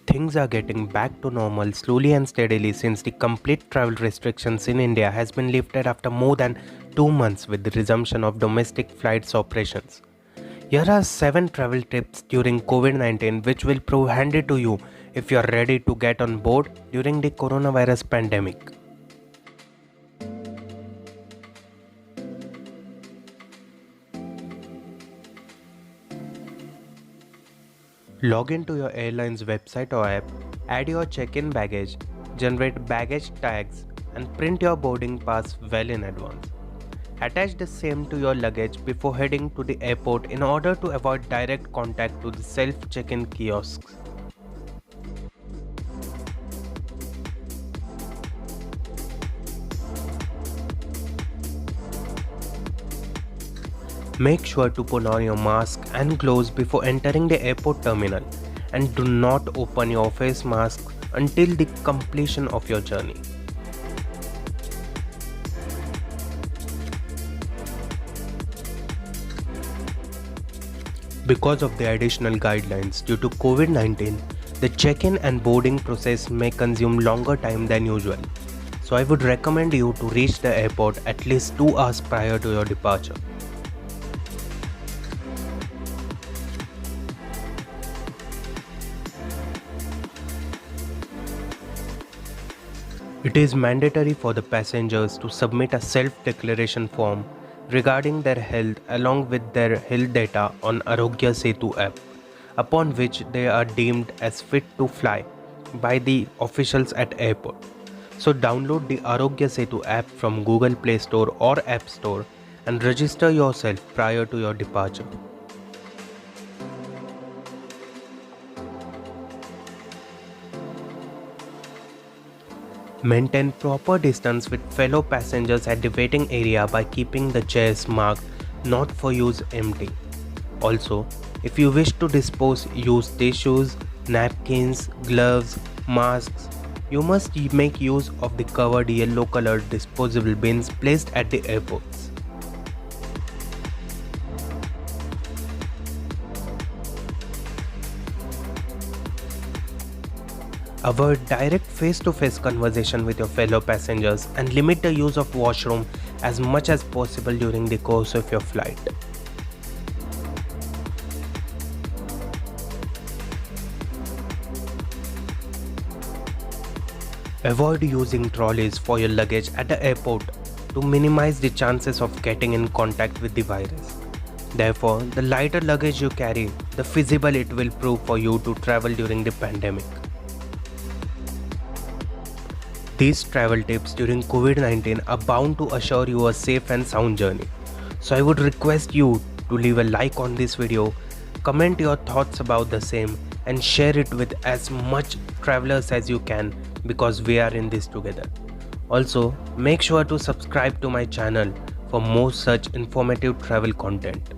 Things are getting back to normal slowly and steadily since the complete travel restrictions in India has been lifted after more than 2 months with the resumption of domestic flights operations. Here are 7 travel tips during COVID-19 which will prove handy to you if you are ready to get on board during the coronavirus pandemic. Log into your airline's website or app, add your check-in baggage, generate baggage tags, and print your boarding pass well in advance. Attach the same to your luggage before heading to the airport in order to avoid direct contact to the self-check-in kiosks. Make sure to put on your mask and gloves before entering the airport terminal, and do not open your face mask until the completion of your journey. Because of the additional guidelines due to COVID-19, the check-in and boarding process may consume longer time than usual. So I would recommend you to reach the airport at least 2 hours prior to your departure. It is mandatory for the passengers to submit a self-declaration form regarding their health along with their health data on Arogya Setu app, upon which they are deemed as fit to fly by the officials at airport. So download the Arogya Setu app from Google Play Store or App Store and register yourself prior to your departure. Maintain proper distance with fellow passengers at the waiting area by keeping the chairs marked not for use empty. Also, if you wish to use tissues, napkins, gloves, masks, you must make use of the covered yellow colored disposable bins placed at the airports. Avoid direct face-to-face conversation with your fellow passengers and limit the use of washroom as much as possible during the course of your flight. Avoid using trolleys for your luggage at the airport to minimize the chances of getting in contact with the virus. Therefore, the lighter luggage you carry, the feasible it will prove for you to travel during the pandemic. These travel tips during COVID-19 are bound to assure you a safe and sound journey. So I would request you to leave a like on this video, comment your thoughts about the same, and share it with as much travelers as you can because we are in this together. Also, make sure to subscribe to my channel for more such informative travel content.